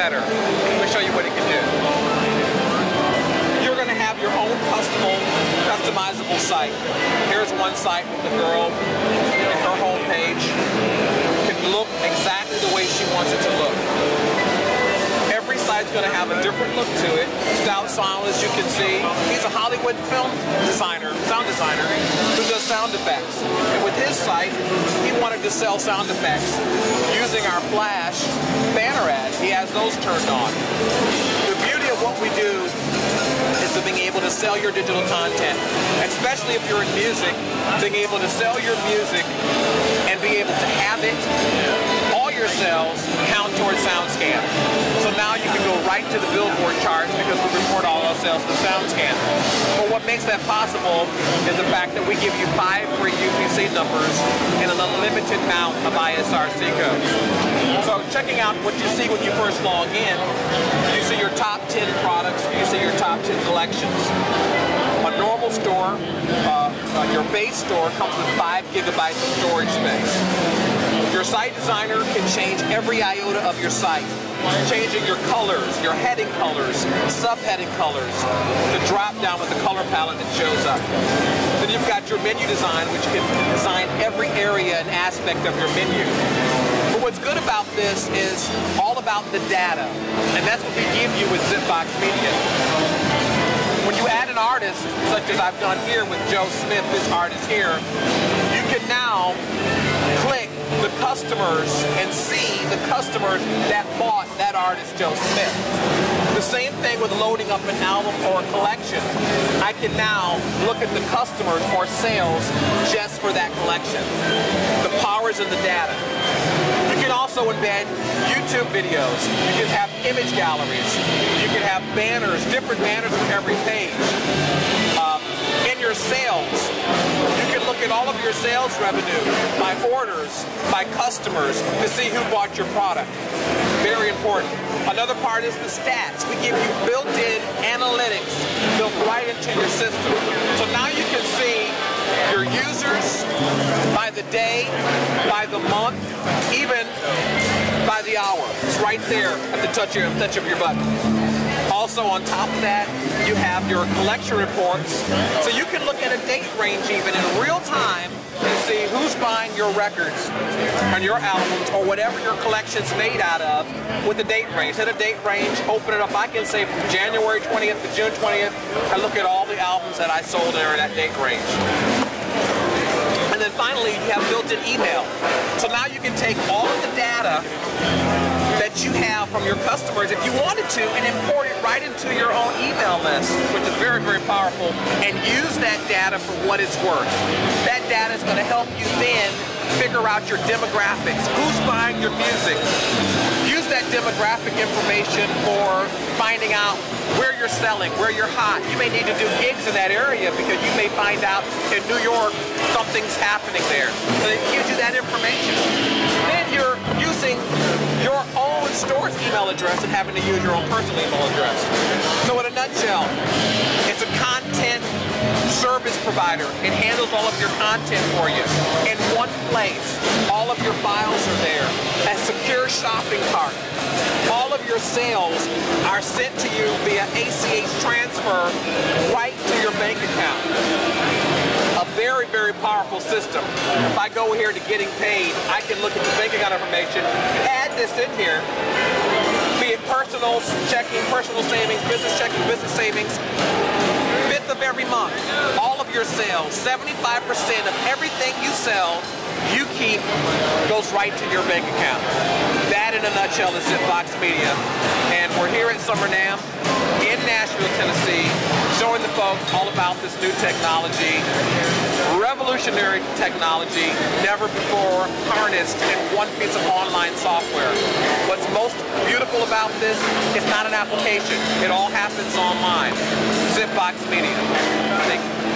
better. Let me show you what it can do. You're going to have your own customizable site. Here's one site with the girl and her home page. It can look exactly the way she wants it to look. Every site's going to have a different look to it. Stout Sound, as you can see, he's a Hollywood film designer, sound designer, who does sound effects. And with his site, he wanted to sell sound effects using our Flash banner ad. He has those turned on. The beauty of what we do is to being able to sell your digital content, especially if you're in music, being able to sell your music and be able to have it, all your sales, count towards SoundScan. So now you can go right to the Billboard charts because we report all our sales to SoundScan. But what makes that possible is the fact that we give you 5 free UPC numbers and an unlimited amount of ISRC codes. So checking out what you see when you first log in, you see your top 10 products, you see your top 10 collections. A normal store, your base store comes with 5 gigabytes of storage space. Your site designer can change every iota of your site, changing your colors, your heading colors, subheading colors, the drop down with the color palette that shows up. Then you've got your menu design, which can design every area and aspect of your menu. But what's good about this is all about the data, and that's what we give you with ZipBox Media. When you add an artist, such as I've done here with Joe Smith, this artist here, you can now click the customers and see the customers that bought that artist, Joe Smith. The same thing with loading up an album or a collection. I can now look at the customers or sales just for that collection. The power's in the data. You can also embed YouTube videos. You can have image galleries. You can have banners, different banners for every page. In your sales, you can look at all of your sales revenue by orders, by customers, to see who bought your product. Very important. Another part is the stats. We give you built-in analytics built right into your system. So now you can see your users by the day, by the month, even by the hour. It's right there at the touch of your button. Also on top of that, you have your collection reports. So you can look at a date range even in real time and see who's buying your records and your albums or whatever your collection's made out of with the date range. Hit a date range, open it up. I can say from January 20th to June 20th, I look at all the albums that I sold in that date range. And then finally, you have built-in email. So now you can take all of the data that you have from your customers, if you wanted to, and import it right into your own email list, which is very, very powerful, and use that data for what it's worth. That data is going to help you then figure out your demographics. Who's buying your music? Use that demographic information for finding out where you're selling, where you're hot. You may need to do gigs in that area because you may find out in New York something's happening there. So it gives you that information. Then you're using your own store's email address and having to use your own personal email address. So in a nutshell, it's a content service provider. It handles all of your content for you in one place. All of your files are there. A secure shopping cart. All of your sales are sent to you via ACH transfer right to your bank account. A very, very powerful system. If I go here to getting paid, I can look at the bank account information, add this in here, be it personal checking, personal savings, business checking, business savings. 5th of every month, all of your sales, 75% of everything you sell, you keep, goes right to your bank account. That in a nutshell is ZipBox Media. And we're here at Summer NAMM in Nashville, Tennessee, showing the folks all about this new technology, revolutionary technology, never before harnessed in one piece of online software. What's most beautiful about this, it's not an application. It all happens online. ZipBox Media. Thank you.